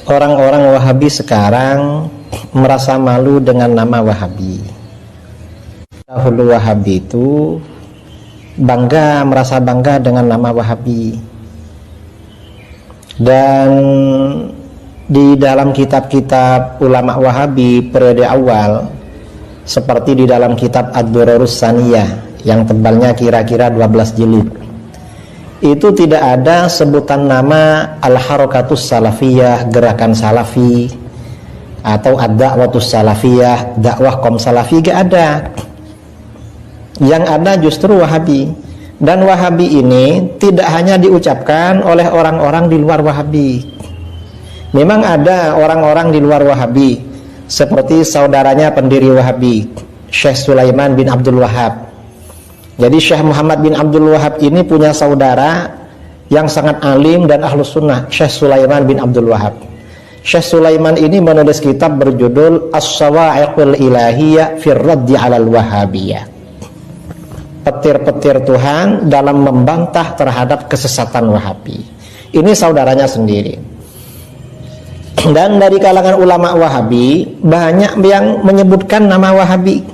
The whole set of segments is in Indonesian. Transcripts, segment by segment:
orang-orang Wahabi sekarang merasa malu dengan nama Wahabi. Dahulu Wahabi itu merasa bangga dengan nama Wahabi. Dan di dalam kitab-kitab ulama Wahabi periode awal, seperti di dalam kitab Ad-Durarus Saniyah yang tebalnya kira-kira 12 jilid, itu tidak ada sebutan nama Al-Harakatus Salafiyah, gerakan Salafi, atau Ad-Da'watus Salafiyah, dakwah kaum Salafi, gak ada. Yang ada justru Wahabi. Dan Wahabi ini tidak hanya diucapkan oleh orang-orang di luar Wahabi. Memang ada orang-orang di luar Wahabi, seperti saudaranya pendiri Wahabi, Syekh Sulaiman bin Abdul Wahab. Jadi Syekh Muhammad bin Abdul Wahab ini punya saudara yang sangat alim dan ahlus sunnah, Syekh Sulaiman bin Abdul Wahab. Syekh Sulaiman ini menulis kitab berjudul As-Sawa'iqul Ilahiyah fir Raddi 'alal Wahabiyah. Petir-petir Tuhan dalam membantah terhadap kesesatan Wahabi. Ini saudaranya sendiri. Dan dari kalangan ulama Wahabi banyak yang menyebutkan nama Wahabi.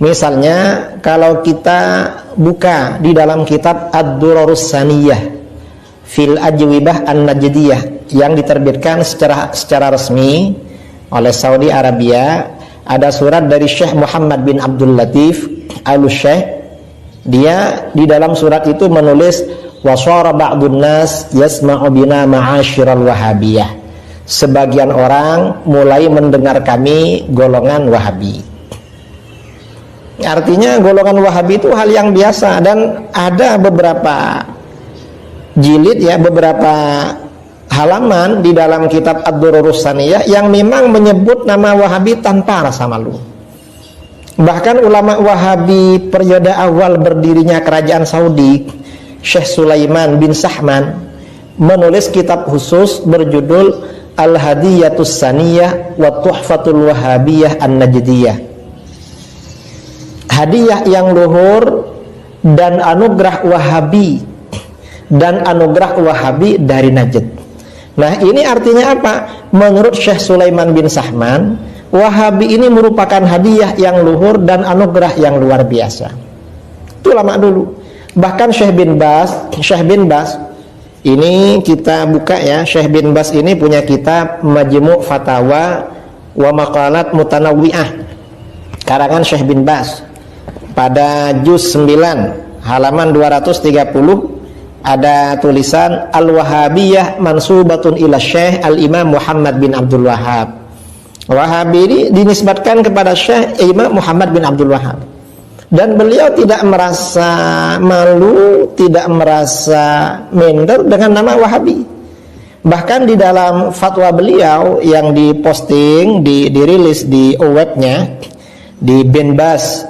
Misalnya kalau kita buka di dalam kitab Ad-Durarus Saniyah fil Ajwibah An-Najdiyah yang diterbitkan secara resmi oleh Saudi Arabia, ada surat dari Syekh Muhammad bin Abdul Latif Al-Syekh. Dia di dalam surat itu menulis wasara ba'dun nas yasma'u bina ma'asyiral wahabiyah. Sebagian orang mulai mendengar kami golongan Wahabi. Artinya golongan Wahabi itu hal yang biasa, dan ada beberapa jilid ya, beberapa halaman di dalam kitab Ad-Durarus Saniyah yang memang menyebut nama Wahabi tanpa rasa malu. Bahkan ulama Wahabi periode awal berdirinya kerajaan Saudi, Syekh Sulaiman bin Sahman, menulis kitab khusus berjudul Al-Hadiyatus Saniyah wa Tuhfatul Wahabiyah An-Najdiyah. Hadiah yang luhur dan anugerah Wahabi, dan anugerah Wahabi dari Najd. Nah, ini artinya apa? Menurut Syekh Sulaiman bin Sahman, Wahabi ini merupakan hadiah yang luhur dan anugerah yang luar biasa. Itu lama dulu. Bahkan Syekh bin Bas, ini kita buka ya, Syekh bin Bas ini punya kitab Majmu' Fatawa wa Maqalat Mutanawwi'ah, karangan Syekh bin Bas. Pada juz 9 halaman 230 ada tulisan Al-Wahabiyah mansubatun ila Syekh Al-Imam Muhammad bin Abdul Wahab. Wahabi ini dinisbatkan kepada Syekh Imam Muhammad bin Abdul Wahab. Dan beliau tidak merasa malu, tidak merasa minder dengan nama Wahabi. Bahkan di dalam fatwa beliau yang diposting, dirilis di webnya, di Binbas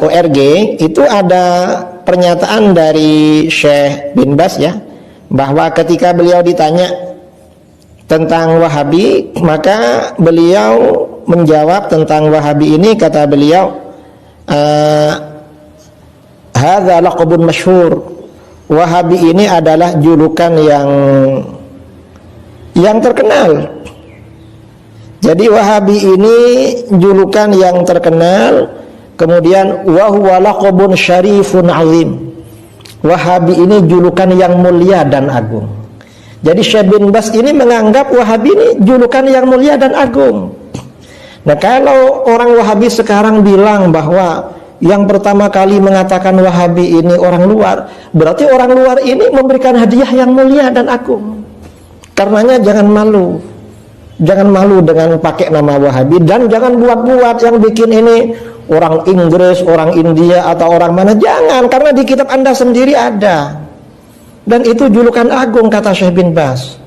ORG, itu ada pernyataan dari Syekh bin Bas ya, bahwa ketika beliau ditanya tentang Wahabi, maka beliau menjawab tentang Wahabi ini, kata beliau, hadza laqabun masyhur. Wahabi ini adalah julukan yang terkenal. Jadi Wahabi ini julukan yang terkenal. Kemudian wa huwa laqabun syarifun azim. Wahabi ini julukan yang mulia dan agung. Jadi Syekh bin Bas ini menganggap Wahabi ini julukan yang mulia dan agung. Nah, kalau orang Wahabi sekarang bilang bahwa yang pertama kali mengatakan Wahabi ini orang luar, berarti orang luar ini memberikan hadiah yang mulia dan agung. Karenanya jangan malu. Jangan malu dengan pakai nama Wahabi, dan jangan buat-buat yang bikin ini orang Inggris, orang India, atau orang mana. Jangan, karena di kitab Anda sendiri ada. Dan itu julukan agung, kata Syekh bin Bas.